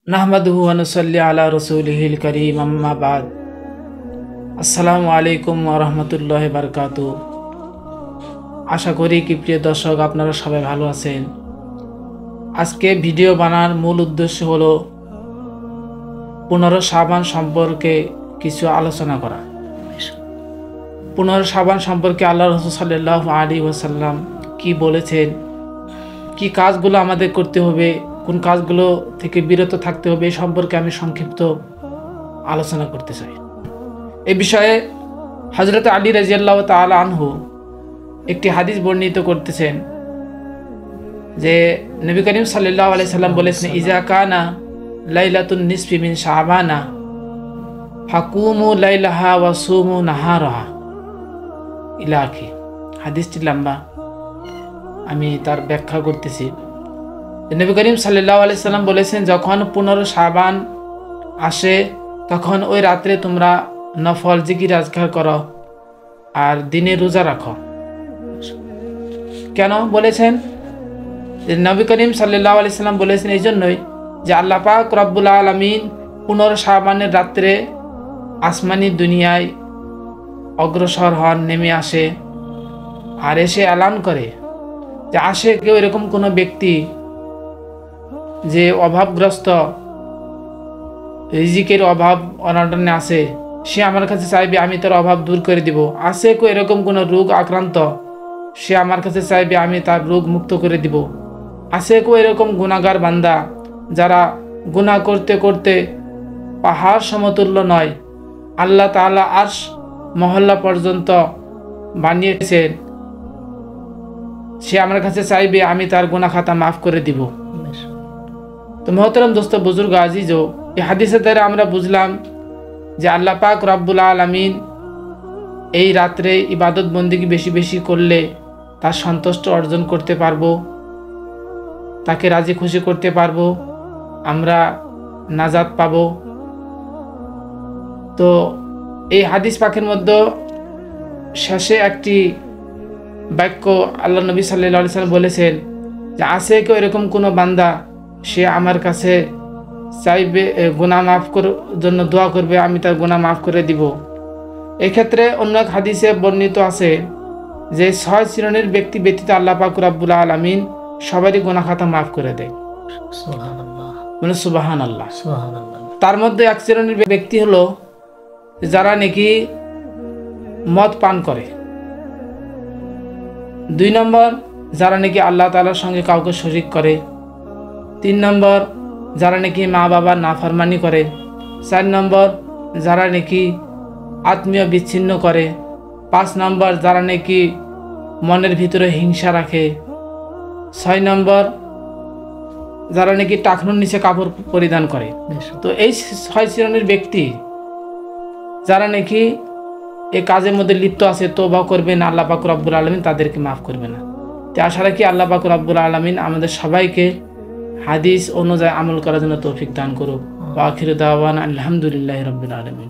নাহমাদুহু ওয়া নুসাল্লি আলা রাসূলিহিল কারীম আম্মা বাদ। আসসালামু আলাইকুম ওয়া রাহমাতুল্লাহি ওয়া বারাকাতুহু। আশা করি কি প্রিয় দর্শক আপনারা সবাই ভালো আছেন। আজকে ভিডিও বানার মূল উদ্দেশ্য হলো 15 শাবান সম্পর্কে কিছু আলোচনা করা। 15 শাবান সম্পর্কে আল্লাহ রাসূল সাল্লাল্লাহু আলাইহি ওয়াসাল্লাম কি বলেছেন, কি কাজগুলো আমাদের করতে হবে, কোন কাজগুলো থেকে বিরত থাকতে হবে, এই সম্পর্কে আমি সংক্ষিপ্ত আলোচনা করতে চাই। এই বিষয়ে হযরত আলী রাদিয়াল্লাহু তাআলা আনহু একটি হাদিস বর্ণিত করতেছেন যে নবী করিম সাল্লাল্লাহু আলাইহি সাল্লাম বলেছেন, ইজা কানা লাইলাতুন নিসফি মিন শাবানা ফাকুমু লাইলাহা ওয়া সুমু নাহারাহা ইলা আখি। হাদিসটি লম্বা, আমি তার ব্যাখ্যা করতেছি। নবী করিম সাল্লাল্লাহু আলাইহি সাল্লাম বলেছেন, যখন 15 শাবান আসে তখন ওই রাত্রে তোমরা নফল জিকির আজকার করো আর দিনে রোজা রাখো। কেন বলেছেন? যে নবী করিম সাল্লাল্লাহু আলাইহি সাল্লাম বলেছেন এই জন্যই যে আল্লাহ পাক রব্বুল আলামিন 15 শাবানের রাত্রে আসমানি দুনিয়ায় অগ্রসর হন, নেমে আসে আর এসে এলান করে যে আসে কেউ এরকম কোনো ব্যক্তি যে অভাবগ্রস্ত, রিজিকের অভাব অনটনে আছে, সে আমার কাছে চাইবে আমি তার অভাব দূর করে দিব। আছে কেউ এরকম কোনো রোগ আক্রান্ত, সে আমার কাছে চাইবে আমি তার রোগ মুক্ত করে দিব। আছে কেউ এরকম গুনাহগার বান্দা যারা গুনাহ করতে করতে পাহাড় সমতুল্য নয়, আল্লাহ তাআলা আরশ মহল্লা পর্যন্ত বানিয়েছেন, সে আমার কাছে চাইবে আমি তার গুনাহ খাতা মাফ করে দিব। তো মোহতারাম দোস্ত, বুজুর্গ আজিজ, এই হাদিসের দ্বারা আমরা বুঝলাম যে আল্লাহ পাক রব্বুল আলামিন এই রাত্রে ইবাদত বন্দেগী বেশি বেশি করলে তার সন্তুষ্ট অর্জন করতে পারবো, তাকে রাজি খুশি করতে পারবো, আমরা নাজাত পাবো। তো এই হাদিস পাকের মধ্যে শেষে একটি বাক্য আল্লাহ নবী সাল্লাল্লাহু আলাইহি সাল্লাম বলেছেন যে আছে কেউ এরকম কোনো বান্দা, সে আমার কাছে চাইবে গুনাহ মাফ করার জন্য দোয়া করবে, আমি তার গুনাহ মাফ করে দিব। এক্ষেত্রে অন্য এক হাদিসে বর্ণিত আছে যে 6 শ্রেণীর ব্যক্তি ব্যতীত আল্লাহ পাক রব্বুল আলামিন সবারই গুনাহ খাতা মাফ করে দেয়। সুবহানাল্লাহ, মানে সুবহানাল্লাহ। তার মধ্যে এক শ্রেণীর ব্যক্তি হলো যারা নাকি মদ পান করে। 2 নম্বর, যারা নাকি আল্লাহ তাআলার সঙ্গে কাউকে শরীক করে। 3 নম্বর, যারা নাকি মা বাবার নাফরমানি করে। 4 নম্বর, যারা নাকি আত্মীয় বিচ্ছিন্ন করে। 5 নম্বর, যারা নাকি মনের ভিতরে হিংসা রাখে। 6 নম্বর, যারা নাকি টাকনুর নিচে কাপড় পরিধান করে। তো এই 6 শ্রেণীর ব্যক্তি যারা নাকি এই কাজের মধ্যে লিপ্ত আছে, তওবা করবে না, আল্লাহ পাক রব্বুল আলামিন তাদেরকে মাফ করবে না। তো আশা রাখি আল্লাহ পাক রব্বুল আলামিন আমাদের সবাইকে হাদিস অনুযায়ী আমল করার জন্য তৌফিক দান করুক। ওয়া আখিরু দাওয়ানা আলহামদুলিল্লাহি রাব্বিল আলামিন।